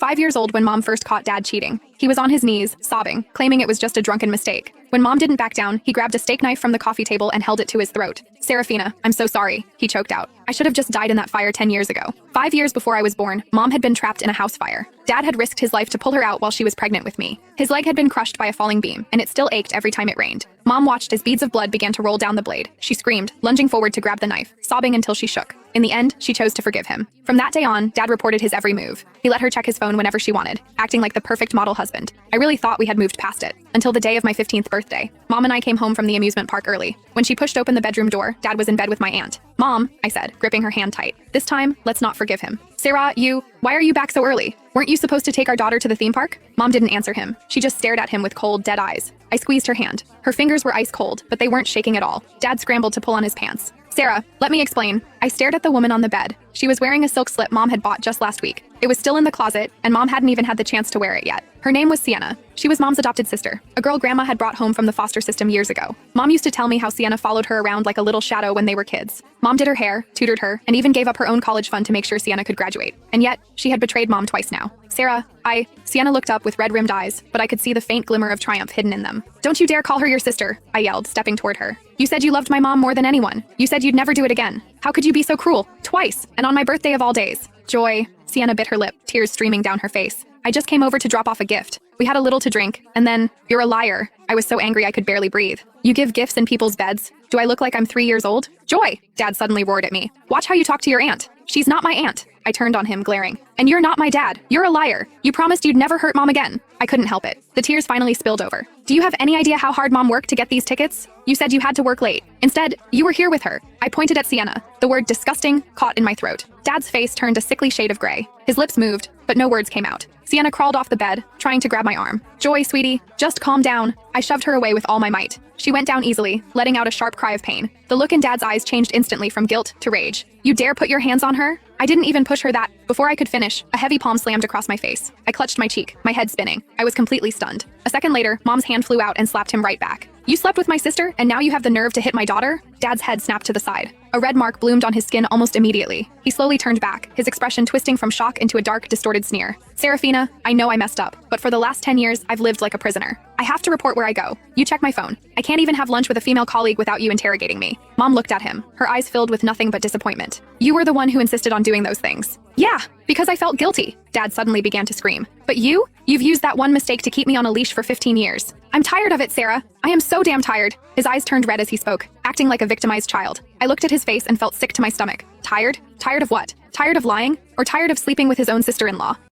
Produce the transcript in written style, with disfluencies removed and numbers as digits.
5 years old when Mom first caught Dad cheating. He was on his knees, sobbing, claiming it was just a drunken mistake. When Mom didn't back down, he grabbed a steak knife from the coffee table and held it to his throat. "Serafina, I'm so sorry," he choked out. "I should have just died in that fire 10 years ago." 5 years before I was born, Mom had been trapped in a house fire. Dad had risked his life to pull her out while she was pregnant with me. His leg had been crushed by a falling beam, and it still ached every time it rained. Mom watched as beads of blood began to roll down the blade. She screamed, lunging forward to grab the knife, sobbing until she shook. In the end, she chose to forgive him. From that day on, Dad reported his every move. He let her check his phone whenever she wanted, acting like the perfect model husband. I really thought we had moved past it, until the day of my 15th birthday. Mom and I came home from the amusement park early. When she pushed open the bedroom door, Dad was in bed with my aunt. "Mom," I said, gripping her hand tight. "This time, let's not forgive him." "Sarah, why are you back so early? Weren't you supposed to take our daughter to the theme park?" Mom didn't answer him. She just stared at him with cold, dead eyes. I squeezed her hand. Her fingers were ice cold, but they weren't shaking at all. Dad scrambled to pull on his pants. "Sarah, let me explain." I stared at the woman on the bed. She was wearing a silk slip Mom had bought just last week. It was still in the closet, and Mom hadn't even had the chance to wear it yet. Her name was Sienna. She was Mom's adopted sister, a girl Grandma had brought home from the foster system years ago. Mom used to tell me how Sienna followed her around like a little shadow when they were kids. Mom did her hair, tutored her, and even gave up her own college fund to make sure Sienna could graduate. And yet, she had betrayed Mom twice now. "Sarah, Sienna looked up with red-rimmed eyes, but I could see the faint glimmer of triumph hidden in them. "Don't you dare call her your sister," I yelled, stepping toward her. "You said you loved my mom more than anyone. You said you'd never do it again. How could you be so cruel? Twice, and on my birthday of all days." "Joy," Sienna bit her lip, tears streaming down her face. "I just came over to drop off a gift. We had a little to drink, and then, you're a liar." I was so angry I could barely breathe. "You give gifts in people's beds? Do I look like I'm 3 years old?" "Joy," Dad suddenly roared at me. "Watch how you talk to your aunt. She's not my aunt." I turned on him, glaring. "And you're not my dad. You're a liar. You promised you'd never hurt Mom again." I couldn't help it. The tears finally spilled over. "Do you have any idea how hard Mom worked to get these tickets? You said you had to work late. Instead, you were here with her." I pointed at Sienna. The word disgusting caught in my throat. Dad's face turned a sickly shade of gray. His lips moved, but no words came out. Sienna crawled off the bed, trying to grab my arm. "Joy, sweetie, just calm down." I shoved her away with all my might. She went down easily, letting out a sharp cry of pain. The look in Dad's eyes changed instantly from guilt to rage. "You dare put your hands on her?" I didn't even push her that. Before I could finish, a heavy palm slammed across my face. I clutched my cheek, my head spinning. I was completely stunned. A second later, Mom's hand flew out and slapped him right back. "You slept with my sister, and now you have the nerve to hit my daughter?" Dad's head snapped to the side. A red mark bloomed on his skin almost immediately. He slowly turned back, his expression twisting from shock into a dark, distorted sneer. "Serafina, I know I messed up, but for the last 10 years, I've lived like a prisoner. I have to report where I go. You check my phone. I can't even have lunch with a female colleague without you interrogating me." Mom looked at him, her eyes filled with nothing but disappointment. "You were the one who insisted on doing those things." "Yeah, because I felt guilty." Dad suddenly began to scream. "But you've used that one mistake to keep me on a leash for 15 years. I'm tired of it, Sarah. I am so damn tired." His eyes turned red as he spoke, acting like a victimized child. I looked at his face and felt sick to my stomach. Tired? Tired of what? Tired of lying? Or tired of sleeping with his own sister-in-law?